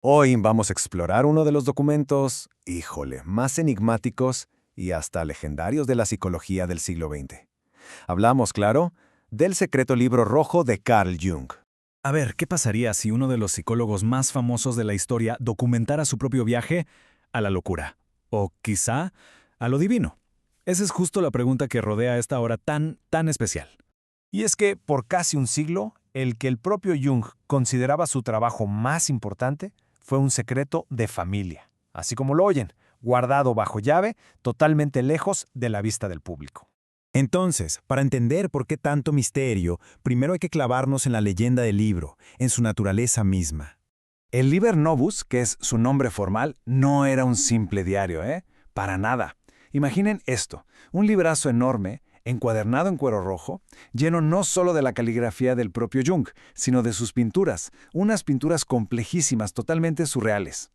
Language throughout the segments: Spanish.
Hoy vamos a explorar uno de los documentos, híjole, más enigmáticos y hasta legendarios de la psicología del siglo XX. Hablamos, claro, del secreto libro rojo de Carl Jung. A ver, ¿qué pasaría si uno de los psicólogos más famosos de la historia documentara su propio viaje a la locura? O quizá a lo divino. Esa es justo la pregunta que rodea esta hora tan especial. Y es que, por casi un siglo, el que el propio Jung consideraba su trabajo más importante fue un secreto de familia, así como lo oyen, guardado bajo llave, totalmente lejos de la vista del público. Entonces, para entender por qué tanto misterio, primero hay que clavarnos en la leyenda del libro, en su naturaleza misma. El Liber Novus, que es su nombre formal, no era un simple diario, Para nada. Imaginen esto, un librazo enorme, encuadernado en cuero rojo, lleno no solo de la caligrafía del propio Jung, sino de sus pinturas, unas pinturas complejísimas, totalmente surreales.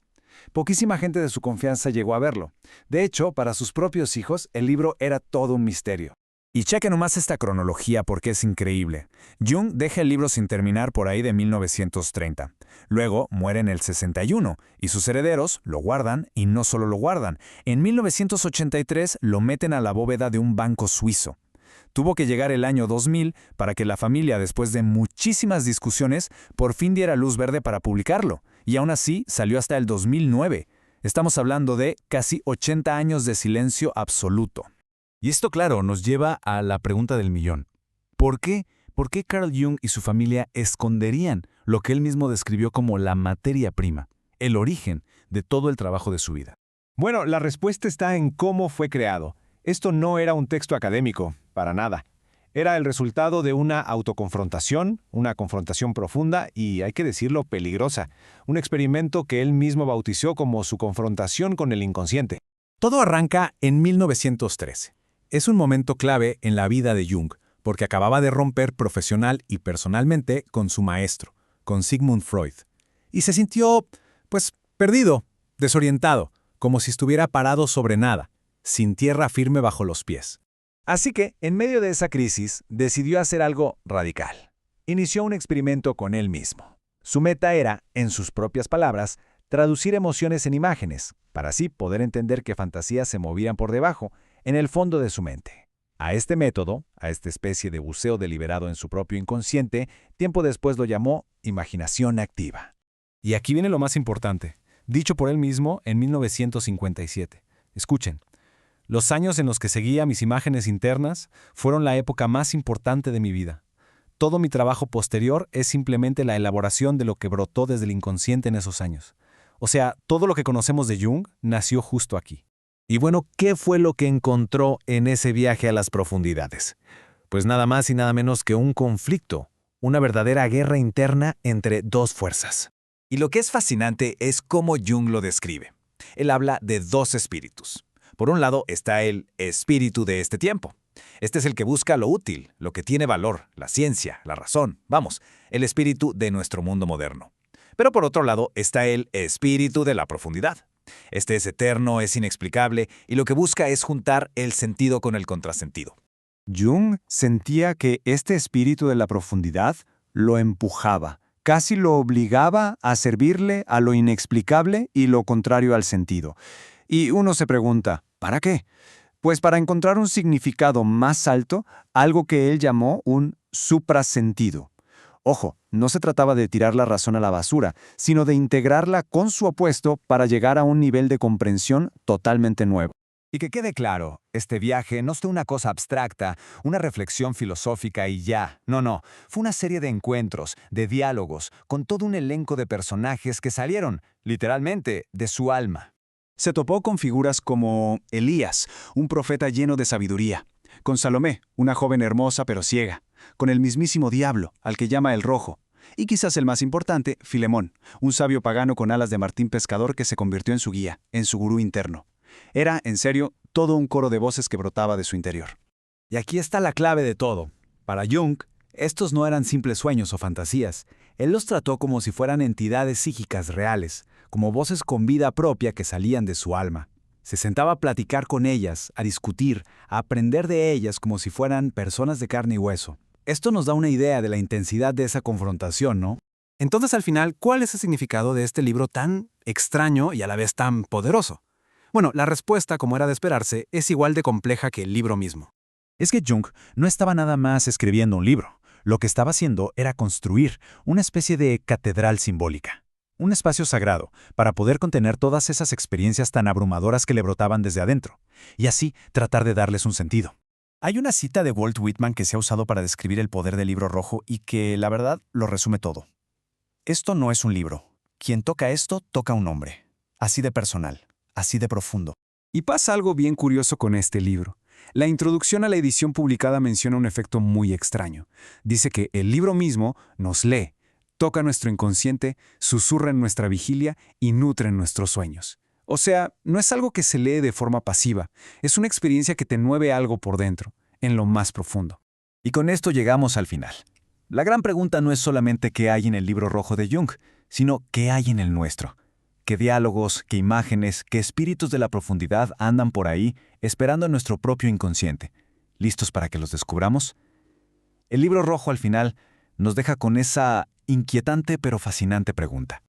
Poquísima gente de su confianza llegó a verlo. De hecho, para sus propios hijos, el libro era todo un misterio. Y cheque nomás esta cronología porque es increíble. Jung deja el libro sin terminar por ahí de 1930. Luego muere en el 61 y sus herederos lo guardan y no solo lo guardan. En 1983 lo meten a la bóveda de un banco suizo. Tuvo que llegar el año 2000 para que la familia, después de muchísimas discusiones, por fin diera luz verde para publicarlo. Y aún así salió hasta el 2009. Estamos hablando de casi 80 años de silencio absoluto. Y esto, claro, nos lleva a la pregunta del millón. ¿Por qué? ¿Por qué Carl Jung y su familia esconderían lo que él mismo describió como la materia prima, el origen de todo el trabajo de su vida? Bueno, la respuesta está en cómo fue creado. Esto no era un texto académico, para nada. Era el resultado de una autoconfrontación, una confrontación profunda y, hay que decirlo, peligrosa. Un experimento que él mismo bautizó como su confrontación con el inconsciente. Todo arranca en 1913. Es un momento clave en la vida de Jung, porque acababa de romper profesional y personalmente con su maestro, con Sigmund Freud. Y se sintió, perdido, desorientado, como si estuviera parado sobre nada, sin tierra firme bajo los pies. Así que, en medio de esa crisis, decidió hacer algo radical. Inició un experimento con él mismo. Su meta era, en sus propias palabras, traducir emociones en imágenes, para así poder entender qué fantasías se movían por debajo, en el fondo de su mente. A este método, a esta especie de buceo deliberado en su propio inconsciente, tiempo después lo llamó imaginación activa. Y aquí viene lo más importante, dicho por él mismo en 1957. Escuchen, los años en los que seguía mis imágenes internas fueron la época más importante de mi vida. Todo mi trabajo posterior es simplemente la elaboración de lo que brotó desde el inconsciente en esos años. O sea, todo lo que conocemos de Jung nació justo aquí. Y bueno, ¿qué fue lo que encontró en ese viaje a las profundidades? Pues nada más y nada menos que un conflicto, una verdadera guerra interna entre dos fuerzas. Y lo que es fascinante es cómo Jung lo describe. Él habla de dos espíritus. Por un lado está el espíritu de este tiempo. Este es el que busca lo útil, lo que tiene valor, la ciencia, la razón, el espíritu de nuestro mundo moderno. Pero por otro lado está el espíritu de la profundidad. Este es eterno, es inexplicable, y lo que busca es juntar el sentido con el contrasentido. Jung sentía que este espíritu de la profundidad lo empujaba, casi lo obligaba a servirle a lo inexplicable y lo contrario al sentido. Y uno se pregunta, ¿para qué? Pues para encontrar un significado más alto, algo que él llamó un suprasentido. Ojo, no se trataba de tirar la razón a la basura, sino de integrarla con su opuesto para llegar a un nivel de comprensión totalmente nuevo. Y que quede claro, este viaje no fue una cosa abstracta, una reflexión filosófica y ya. No, fue una serie de encuentros, de diálogos, con todo un elenco de personajes que salieron, literalmente, de su alma. Se topó con figuras como Elías, un profeta lleno de sabiduría, con Salomé, una joven hermosa pero ciega, con el mismísimo diablo, al que llama el Rojo, y quizás el más importante, Filemón, un sabio pagano con alas de martín pescador que se convirtió en su guía, en su gurú interno. Era, en serio, todo un coro de voces que brotaba de su interior. Y aquí está la clave de todo. Para Jung, estos no eran simples sueños o fantasías. Él los trató como si fueran entidades psíquicas reales, como voces con vida propia que salían de su alma. Se sentaba a platicar con ellas, a discutir, a aprender de ellas como si fueran personas de carne y hueso. Esto nos da una idea de la intensidad de esa confrontación, ¿no? Entonces, al final, ¿cuál es el significado de este libro tan extraño y a la vez tan poderoso? Bueno, la respuesta, como era de esperarse, es igual de compleja que el libro mismo. Es que Jung no estaba nada más escribiendo un libro. Lo que estaba haciendo era construir una especie de catedral simbólica. Un espacio sagrado para poder contener todas esas experiencias tan abrumadoras que le brotaban desde adentro, y así tratar de darles un sentido. Hay una cita de Walt Whitman que se ha usado para describir el poder del libro rojo y que, la verdad, lo resume todo. Esto no es un libro. Quien toca esto, toca un hombre. Así de personal, así de profundo. Y pasa algo bien curioso con este libro. La introducción a la edición publicada menciona un efecto muy extraño. Dice que el libro mismo nos lee, toca nuestro inconsciente, susurra en nuestra vigilia y nutre en nuestros sueños. O sea, no es algo que se lee de forma pasiva, es una experiencia que te mueve algo por dentro, en lo más profundo. Y con esto llegamos al final. La gran pregunta no es solamente qué hay en el libro rojo de Jung, sino qué hay en el nuestro. ¿Qué diálogos, qué imágenes, qué espíritus de la profundidad andan por ahí esperando en nuestro propio inconsciente? ¿Listos para que los descubramos? El libro rojo al final nos deja con esa inquietante pero fascinante pregunta.